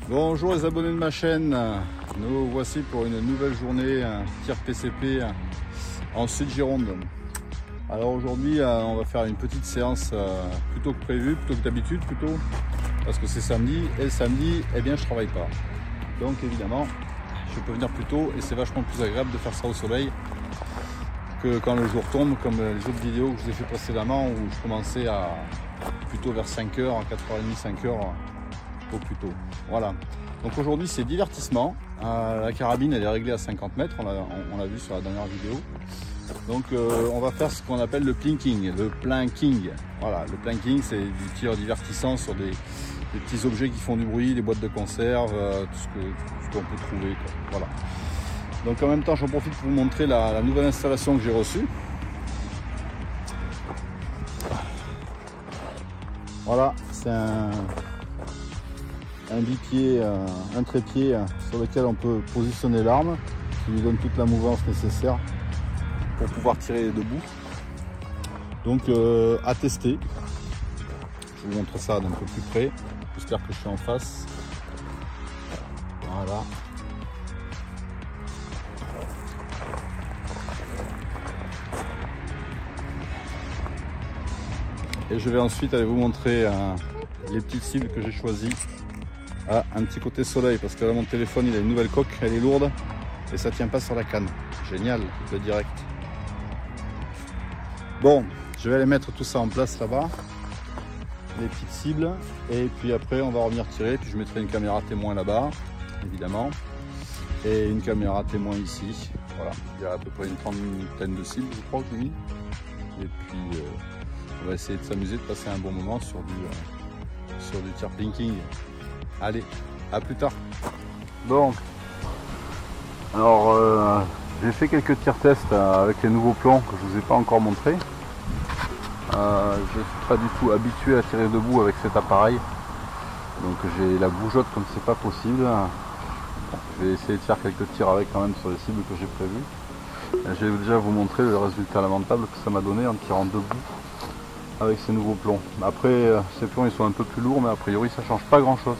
Bonjour les abonnés de ma chaîne, nous voici pour une nouvelle journée tir PCP en Sud-Gironde. Alors aujourd'hui on va faire une petite séance plutôt que prévu, plutôt que d'habitude plutôt, parce que c'est samedi et le samedi eh bien je travaille pas. Donc évidemment je peux venir plus tôt et c'est vachement plus agréable de faire ça au soleil que quand le jour tombe, comme les autres vidéos que je vous ai fait précédemment où je commençais à plutôt vers 5h, 4h30, 5h au plus tôt. Voilà. Donc aujourd'hui c'est divertissement. La carabine elle est réglée à 50 mètres, on l'a vu sur la dernière vidéo. Donc on va faire ce qu'on appelle le plinking, le planking. Voilà, le planking c'est du tir divertissant sur des petits objets qui font du bruit, des boîtes de conserve, tout ce qu'on peut trouver, quoi. Voilà. Donc en même temps j'en profite pour vous montrer la nouvelle installation que j'ai reçue. Voilà, c'est un bipied, un trépied sur lequel on peut positionner l'arme, qui lui donne toute la mouvance nécessaire pour pouvoir tirer debout. Donc à tester. Je vous montre ça d'un peu plus près. J'espère que je suis en face. Voilà. Et je vais ensuite aller vous montrer les petites cibles que j'ai choisies. Ah, un petit côté soleil parce que là mon téléphone il a une nouvelle coque, elle est lourde et ça tient pas sur la canne. Génial, le direct. Bon, je vais aller mettre tout ça en place là-bas, les petites cibles, et puis après on va revenir tirer, puis je mettrai une caméra témoin là-bas, évidemment, et une caméra témoin ici. Voilà, il y a à peu près une trentaine de cibles, je crois que j'ai mis. Et puis on va essayer de s'amuser, de passer un bon moment sur du tir plinking. Allez, à plus tard. Bon, alors j'ai fait quelques tirs tests avec les nouveaux plans que je vous ai pas encore montré. Je suis pas du tout habitué à tirer debout avec cet appareil, donc j'ai la bougeotte comme c'est pas possible. Bon, je vais essayer de faire quelques tirs avec quand même sur les cibles que j'ai prévues. Je vais déjà vous montrer le résultat lamentable que ça m'a donné en tirant debout avec ces nouveaux plombs. Après ces plombs ils sont un peu plus lourds, mais a priori ça change pas grand chose.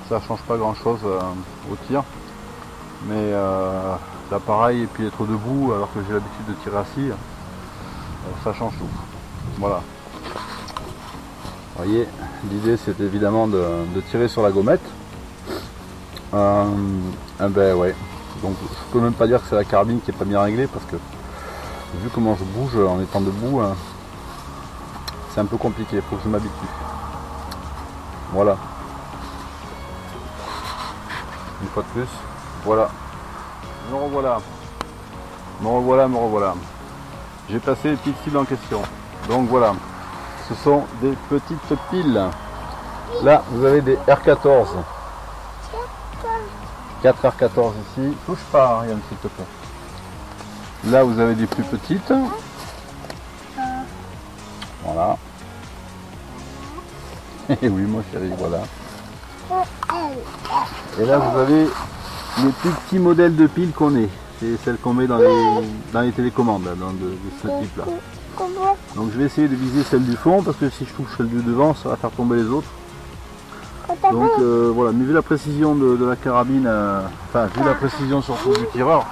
Ça change pas grand chose au tir, mais l'appareil et puis être debout alors que j'ai l'habitude de tirer assis, ça change tout. Voilà. Vous voyez, l'idée c'est évidemment de tirer sur la gommette. Ben ouais. Donc je peux même pas dire que c'est la carabine qui est pas bien réglée parce que vu comment je bouge en étant debout, c'est un peu compliqué, il faut que je m'habitue. Voilà. Une fois de plus, voilà. Me revoilà. Me revoilà. J'ai placé les petites cibles en question. Donc voilà. Ce sont des petites piles. Là, vous avez des R14. 4 R14 ici. Touche pas, Ariane, s'il te plaît. Là, vous avez des plus petites. Voilà. Et oui, mon chéri, voilà. Et là, vous avez les plus petits modèles de piles qu'on ait. C'est celles qu'on met dans les télécommandes, de ce type-là. Donc, je vais essayer de viser celle du fond parce que si je touche celle du devant, ça va faire tomber les autres. Donc, voilà. Mais vu la précision de la carabine, enfin, vu la précision surtout du tireur,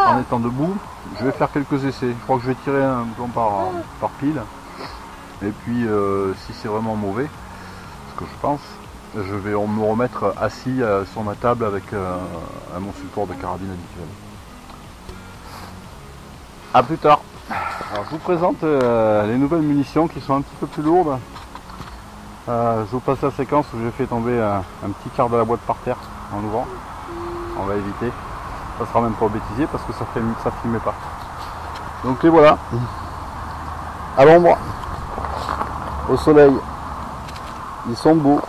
en étant debout, je vais faire quelques essais. Je crois que je vais tirer un plomb par pile. Et puis si c'est vraiment mauvais, ce que je pense, je vais me remettre assis sur ma table avec mon support de carabine habituel. A plus tard. Alors, je vous présente les nouvelles munitions qui sont un petit peu plus lourdes. Je vous passe la séquence où j'ai fait tomber un petit quart de la boîte par terre en ouvrant. On va éviter. Ça sera même pas au bêtisier parce que ça filmait pas. Donc les voilà. À l'ombre. Au soleil, ils sont beaux.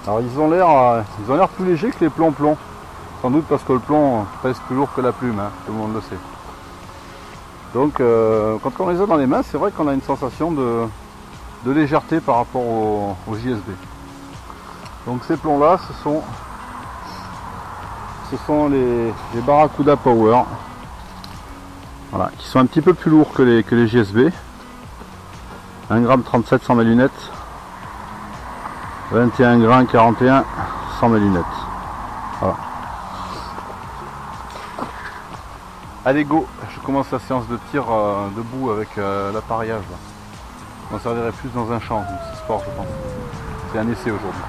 Alors ils ont l'air plus légers que les plombs. Sans doute parce que le plomb pèse plus lourd que la plume, hein, tout le monde le sait. Donc quand on les a dans les mains, c'est vrai qu'on a une sensation de légèreté par rapport au JSB. Donc ces plombs là, ce sont les Barracuda Power. Voilà, qui sont un petit peu plus lourds que les JSB. 1,37 g sans ma lunette. 21 grains 41 100 mm. Voilà. Allez go, je commence la séance de tir debout avec l'appareillage. Je m'en servirai plus dans un champ, c'est sport je pense. C'est un essai aujourd'hui.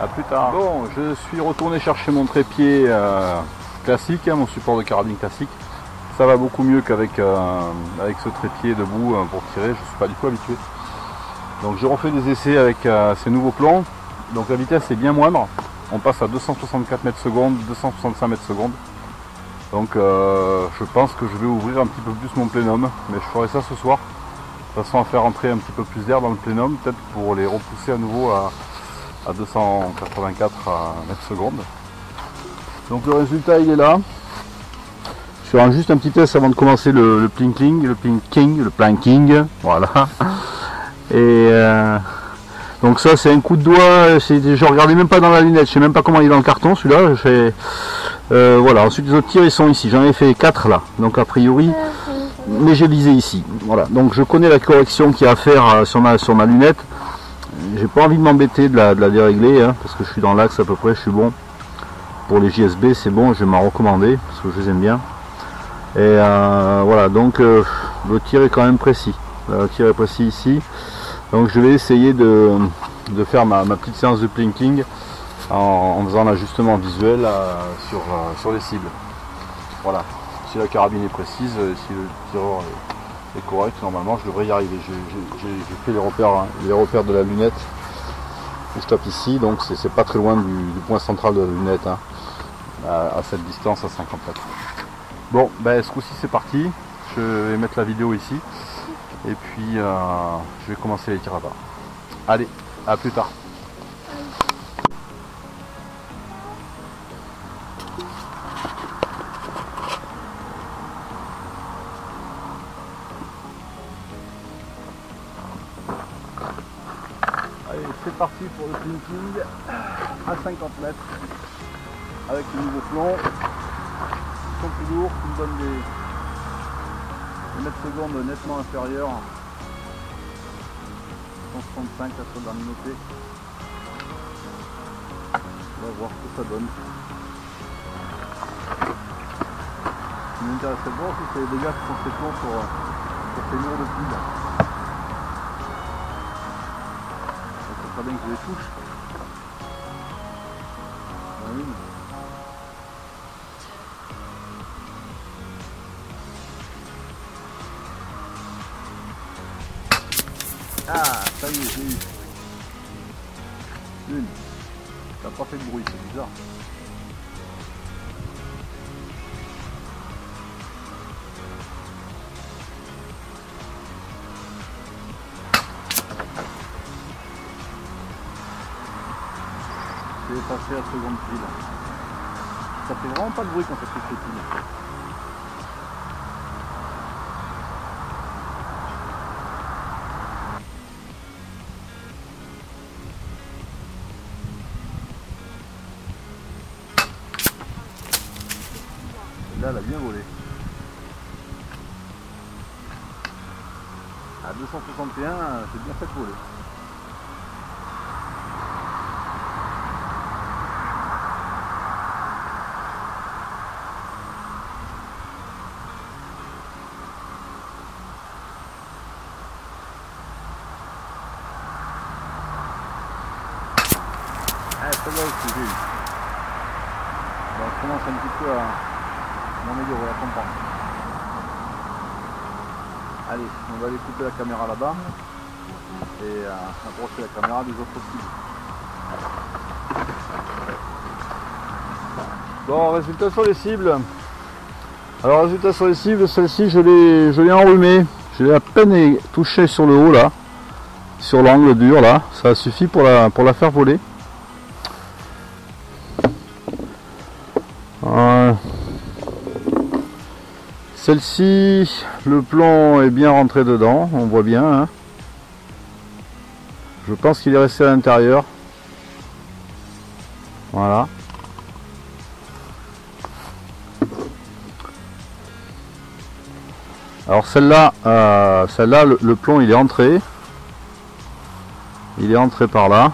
A plus tard. Bon, je suis retourné chercher mon trépied classique, mon support de carabine classique. Ça va beaucoup mieux qu'avec avec ce trépied debout pour tirer, je ne suis pas du tout habitué. Donc j'ai refait des essais avec ces nouveaux plombs. Donc la vitesse est bien moindre. On passe à 264 mètres secondes, 265 mètres secondes. Donc je pense que je vais ouvrir un petit peu plus mon plénum, mais je ferai ça ce soir. De façon à faire entrer un petit peu plus d'air dans le plénum, peut-être pour les repousser à nouveau à 284 mètres secondes. Donc le résultat il est là. Je ferai juste un petit test avant de commencer le planking, voilà. Et donc ça c'est un coup de doigt, je regardais même pas dans la lunette, je sais même pas comment il est dans le carton celui-là. Voilà, ensuite les autres tirs ils sont ici, j'en ai fait 4 là, donc a priori, mais j'ai visé ici. Voilà, donc je connais la correction qu'il y a à faire sur ma lunette. J'ai pas envie de m'embêter de la dérégler, hein, parce que je suis dans l'axe à peu près, je suis bon. Pour les JSB c'est bon, je vais m'en recommander, parce que je les aime bien. Et voilà, donc le tir est quand même précis. Le tir est précis ici. Donc je vais essayer de faire ma petite séance de planking en faisant l'ajustement visuel sur les cibles. Voilà. Si la carabine est précise, si le tireur est correct, normalement je devrais y arriver. J'ai fait les repères de la lunette. Je tape ici, donc c'est pas très loin du point central de la lunette, hein, à cette distance, à 50 mètres. Bon, ben ce coup-ci c'est parti. Je vais mettre la vidéo ici. Et puis je vais commencer les tirs à part. Allez, à plus tard. Allez, c'est parti pour le planking à 50 mètres avec le nouveau plomb. Ils sont plus lourds, qui me donnent des mètres secondes nettement inférieurs. 165 là sur le dernier noté. On va voir ce que ça donne. Ce qui m'intéresserait de voir aussi, c'est les dégâts qui sont faits sur ces murs de pile. Ça serait bien que je les touche. Ah, ça y est, j'ai eu. Une. Ça n'a pas fait de bruit, c'est bizarre. J'ai passé la seconde pile. Ça fait vraiment pas de bruit quand ça fait cette pile. Là, elle a bien volé. À 261, c'est bien fait voler. Ah, celle-là aussi, j'ai eu. Je commence un petit peu à m'améliorer, à comprendre. Allez, on va aller couper la caméra là-bas et approcher la caméra des autres cibles. Bon, résultat sur les cibles. Alors, résultat sur les cibles, celle-ci je l'ai enrhumée. Je l'ai à peine touché sur le haut là, sur l'angle dur là. Ça suffit pour la faire voler. Celle-ci, le plomb est bien rentré dedans, on voit bien. Hein. Je pense qu'il est resté à l'intérieur. Voilà. Alors celle-là, le plomb il est entré. Il est entré par là.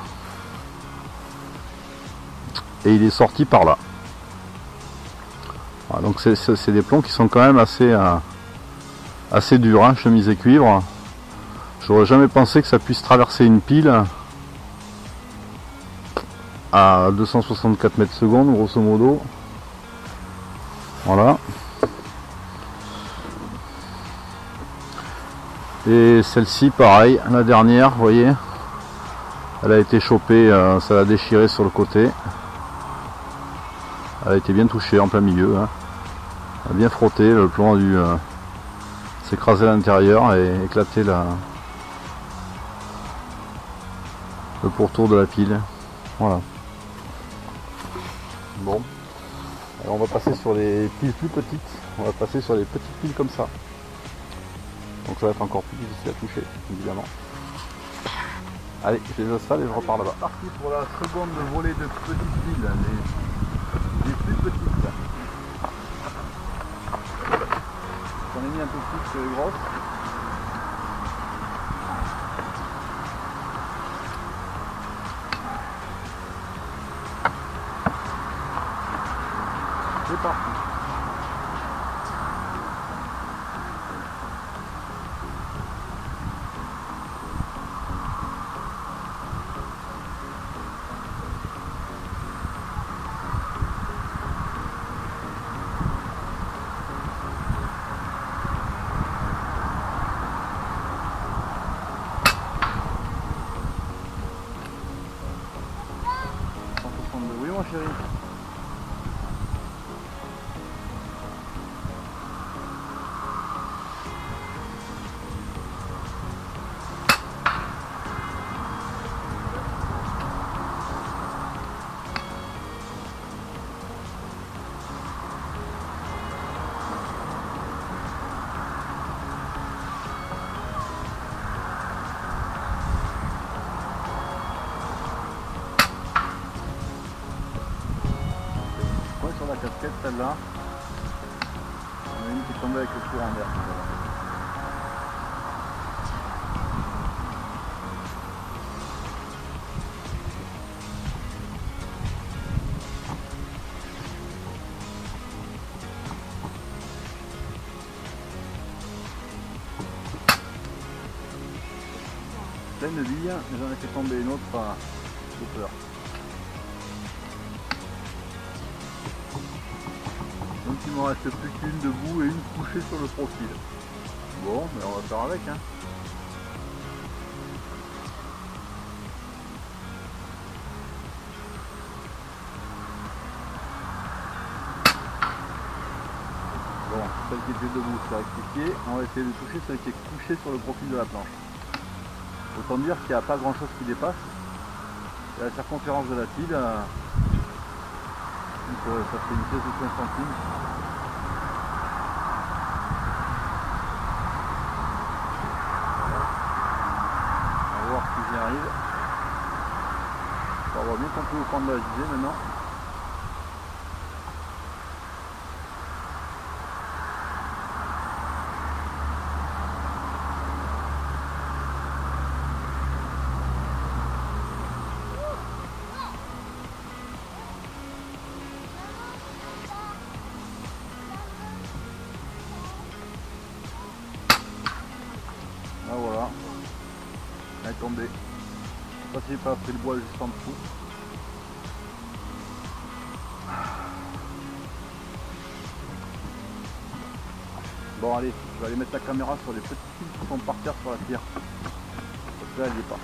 et il est sorti par là. Voilà, donc c'est des plombs qui sont quand même assez durs, hein, chemise et cuivre. J'aurais jamais pensé que ça puisse traverser une pile à 264 mètres secondes grosso modo. Voilà. Et celle-ci pareil, la dernière, vous voyez, elle a été chopée, ça l'a déchiré sur le côté. Elle a été bien touchée en plein milieu, hein. Elle a bien frotté, le plomb a dû s'écraser à l'intérieur et éclater le pourtour de la pile. Voilà. Bon, alors on va passer sur les piles plus petites, on va passer sur les petites piles comme ça. Donc ça va être encore plus difficile à toucher, évidemment. Allez, je les installe et je repars là-bas. Parti pour la seconde volée de petites piles, les plus petites. J'en ai mis un peu plus sur les grosses. C'est parti. Oui mon chéri. Sur la casquette, celle-là, on a une qui est tombée avec le courant d'air. Pleine de billes, mais j'en ai fait tomber une autre de peur. Donc il m'en reste plus qu'une debout et une couchée sur le profil. Bon, mais on va faire avec, hein. Bon, celle qui était debout, c'est rectifié. On va essayer de toucher celle qui est couchée sur le profil de la planche. Autant dire qu'il n'y a pas grand chose qui dépasse. Et la circonférence de la pile, ça fait une pièce de 15 centimes. On va voir si j'y arrive. On va voir bien qu'on peut prendre la visée maintenant. Ah voilà, elle est tombée. Je sais pas si j'ai pas pris le bois juste en dessous. Bon allez, je vais aller mettre la caméra sur les petites fils qui sont par terre sur la pierre. Parce que là elle n'y est pas.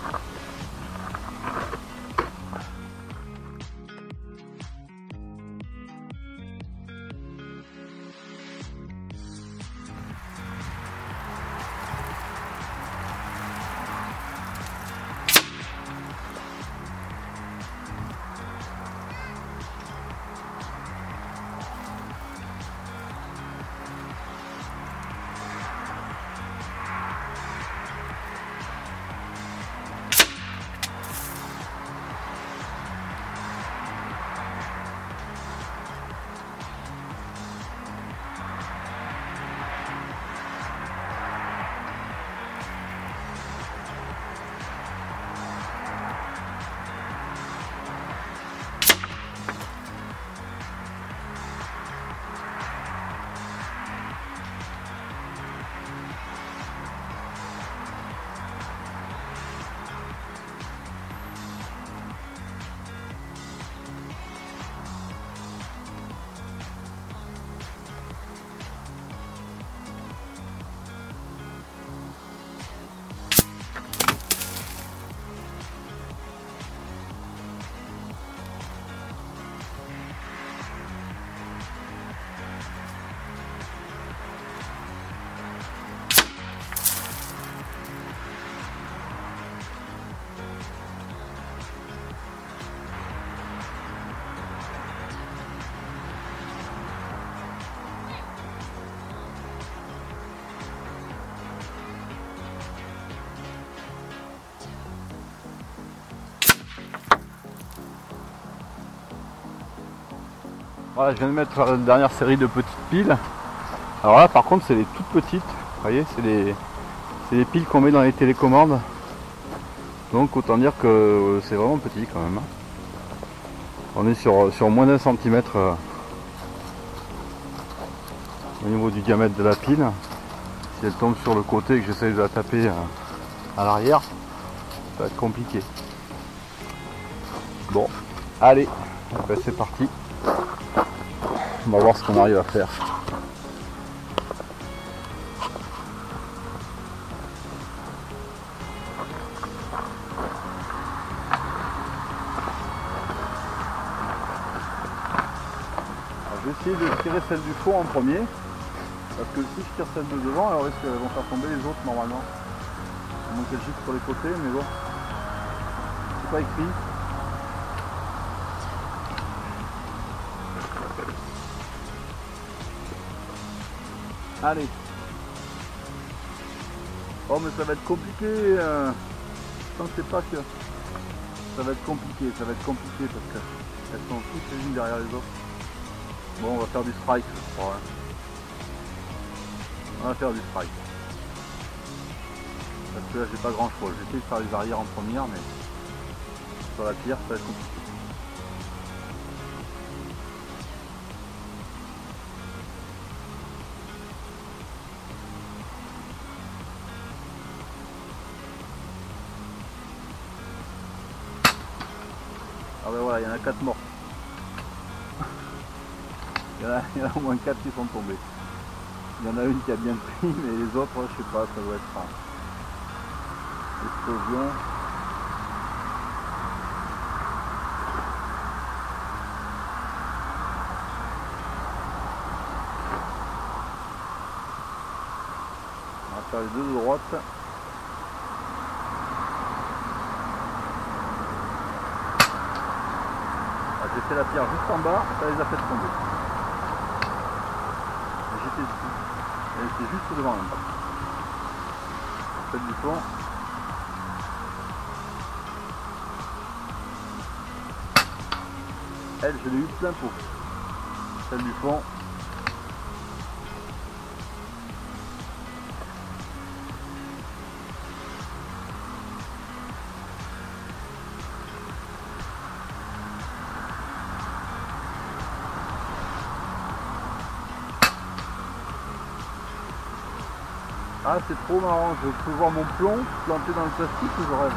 Voilà, je viens de mettre la dernière série de petites piles. Alors là par contre c'est les toutes petites, vous voyez, c'est les piles qu'on met dans les télécommandes. Donc autant dire que c'est vraiment petit quand même. On est sur moins d'un centimètre au niveau du diamètre de la pile. Si elle tombe sur le côté et que j'essaie de la taper à l'arrière, ça va être compliqué. Bon, allez, ben c'est parti. On va voir ce qu'on arrive à faire. Alors, je vais essayer de tirer celle du fond en premier. Parce que si je tire celle de devant, alors risque qu'elles vont faire tomber les autres normalement. À moins qu'elles giclent sur les côtés, mais bon. C'est pas écrit. Allez. Oh mais ça va être compliqué. Je pensais pas que ça va être compliqué. Ça va être compliqué parce qu'elles sont toutes les unes derrière les autres. Bon, on va faire du strike, je crois. Hein. On va faire du strike. Parce que là j'ai pas grand chose. J'ai essayé de faire les arrières en première, mais sur la pierre ça va être compliqué. Ah ben voilà, il y en a 4 morts. Il y en a au moins 4 qui sont tombés. Il y en a une qui a bien pris, mais les autres, je sais pas, ça doit être explosion. On va faire les deux de droite. J'ai fait la pierre juste en bas, ça les a fait tomber. J'étais dessus. Elle était juste devant même. Celle du fond. Elle, je l'ai eu plein pot. Celle du fond. Ah, c'est trop marrant, je peux voir mon plomb planté dans le plastique ou je rêve.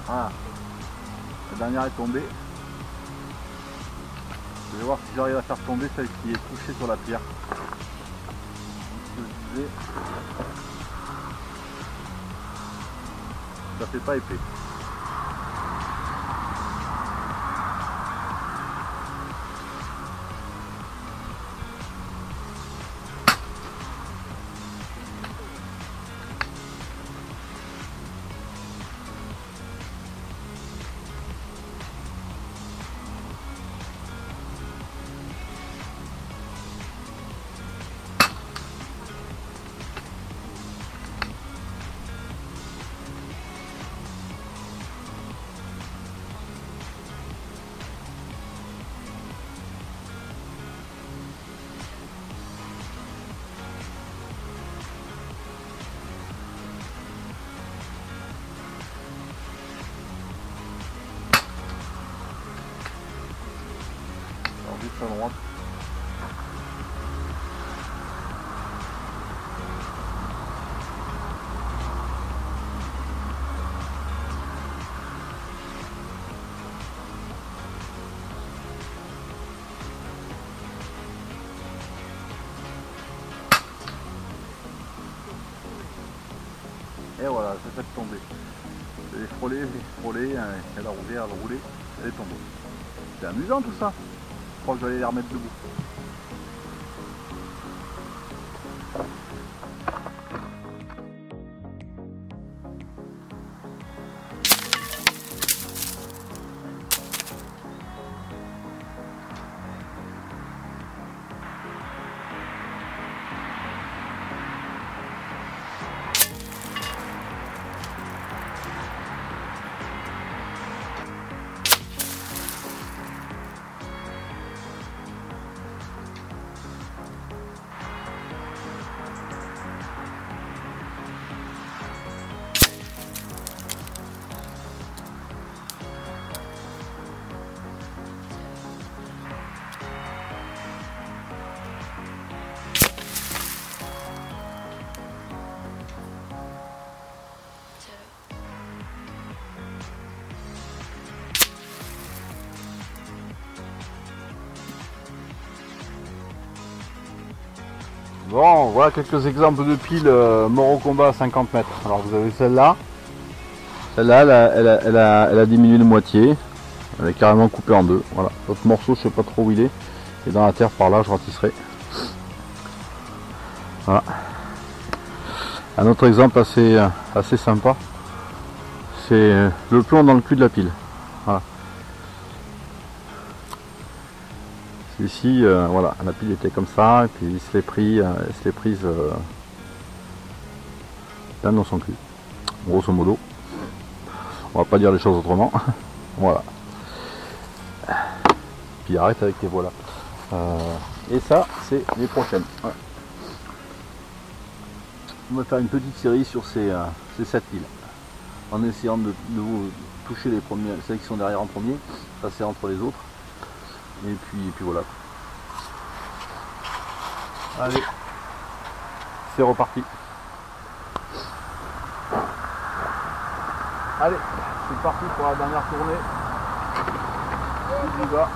Voilà, la dernière est tombée. Je vais voir si j'arrive à faire tomber celle qui est touchée sur la pierre. Ça fait pas épais. À droite. Et voilà, ça fait tomber. Je l'ai frôlé, elle a roulé, elle est tombée. C'est amusant tout ça. Je crois que je vais aller les remettre debout. Bon, voilà quelques exemples de piles mort au combat à 50 mètres. Alors vous avez celle-là. Celle-là, elle a diminué de moitié. Elle est carrément coupée en deux. Voilà. L'autre morceau, je sais pas trop où il est. Et dans la terre par là, je ratisserai. Voilà. Un autre exemple assez sympa. C'est le plomb dans le cul de la pile. Voilà. Ici, voilà, la pile était comme ça, et puis il se l'est prise dans son cul, grosso modo. On va pas dire les choses autrement. Voilà. Puis arrête avec les voilà. Et ça, c'est les prochaines. Voilà. On va faire une petite série sur ces 7 piles, en essayant de vous toucher les premières, celles qui sont derrière en premier, passer entre les autres. Et puis voilà. Allez, c'est reparti. Allez, c'est parti pour la dernière tournée. On y va.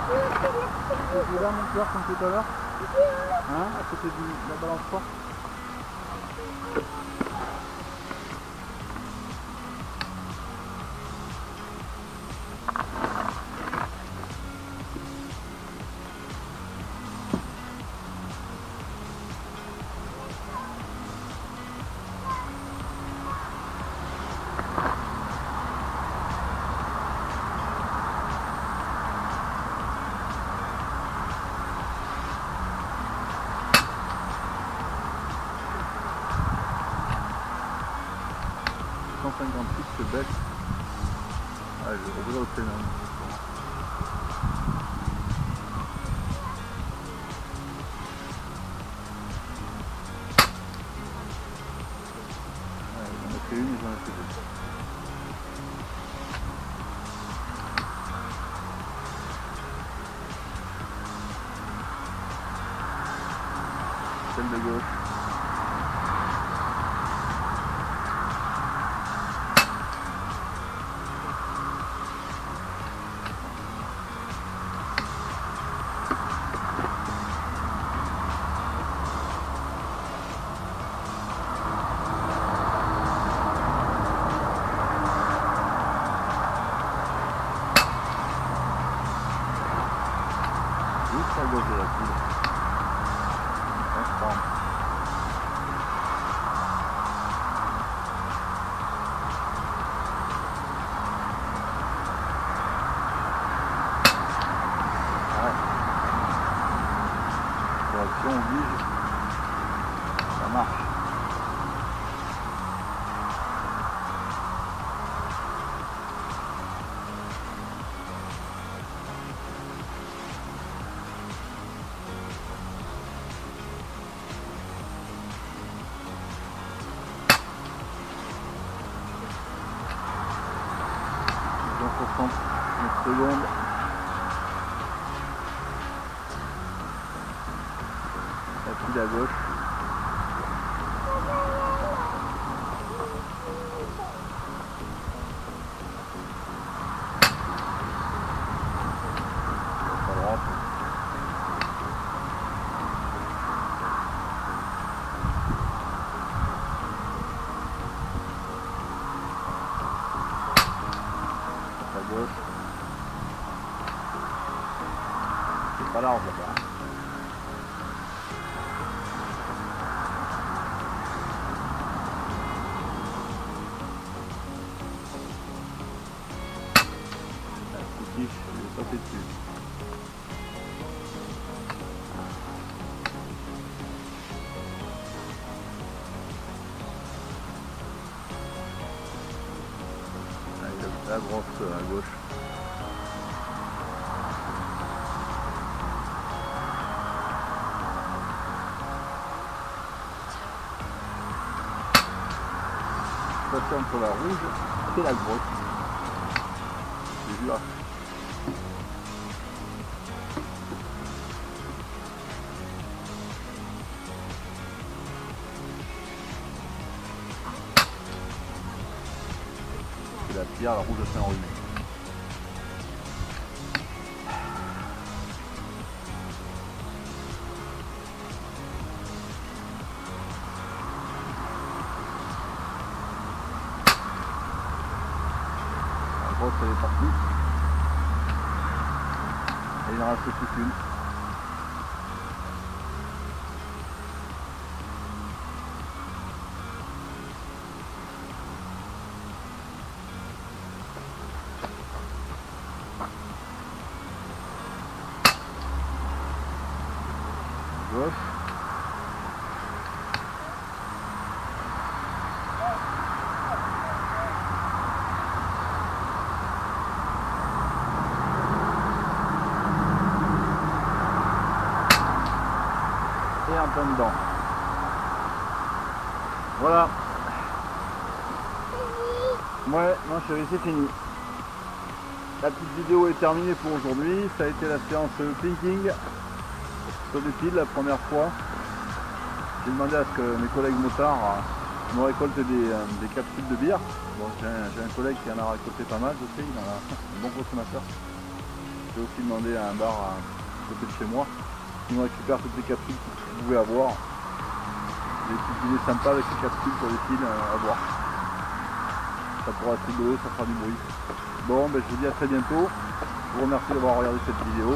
Tu es là mon cœur comme tout à l'heure, hein, à côté de la balance forte. C'est bête. Allez, je reviens au prénom. J'en ai fait une et j'en ai fait deux. Celle de gauche. Juste à gauche de la pile. On se prend. Ouais. Correction oblige. Ça marche. Une seconde. La pile à gauche. À droite. À gauche. C'est pas large là-bas. Je vais passer dessus. Allez, la grosse à gauche. Passer entre la rouge et la grosse. J'ai vu là. C'est la pierre, la rouge s'est enrhumée. grosse elle est partie. Et il en reste plus qu'une. Gauche. Et en plein dedans. Voilà. Ouais, non chérie, c'est fini. La petite vidéo est terminée pour aujourd'hui. Ça a été la séance pinking sur des piles la première fois. J'ai demandé à ce que mes collègues motards me récoltent des capsules de bière. Donc j'ai un collègue qui en a récolté pas mal, je sais, il en a un bon consommateur. J'ai aussi demandé à un bar à côté de chez moi qui me récupère toutes les capsules que vous pouvez avoir. Des petites idées sympas avec les capsules sur les piles à boire. Ça pourra être rigolo, ça fera du bruit. Bon, ben, je vous dis à très bientôt. Je vous remercie d'avoir regardé cette vidéo.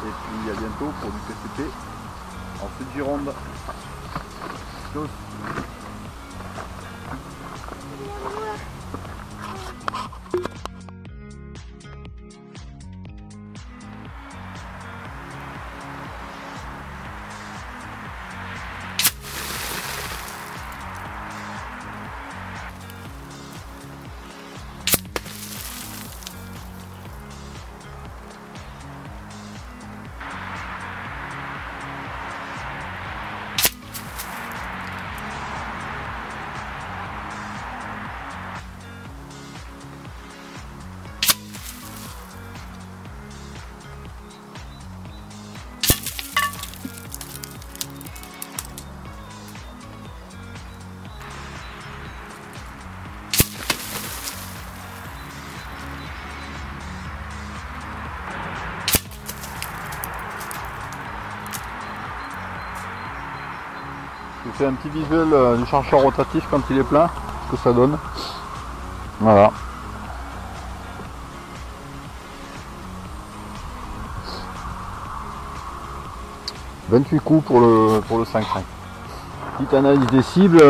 Et puis à bientôt pour du PCP en Sud-Gironde. Tchuss. Je vous fais un petit visuel du chargeur rotatif quand il est plein, ce que ça donne. Voilà. « 28 coups pour le 5.5. Petite analyse des cibles,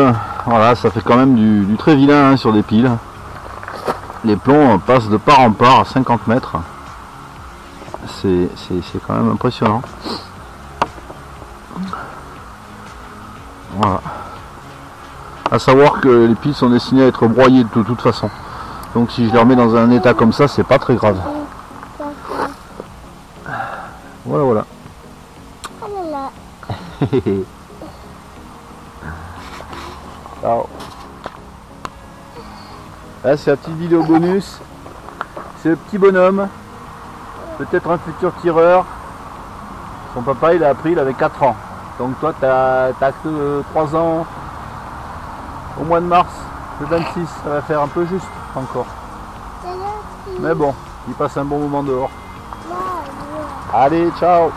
voilà, ça fait quand même du très vilain hein, sur des piles. Les plombs passent de part en part à 50 mètres. C'est quand même impressionnant. Voilà. À savoir que les piles sont destinées à être broyées de toute façon. Donc si je les remets dans un état comme ça, c'est pas très grave. Voilà, voilà. Ciao. Là c'est la petite vidéo bonus. C'est le petit bonhomme. Peut-être un futur tireur. Son papa il a appris, il avait 4 ans. Donc toi t'as que 3 ans. Au mois de mars, le 26, ça va faire un peu juste encore. Mais bon, il passe un bon moment dehors. Allez, ciao!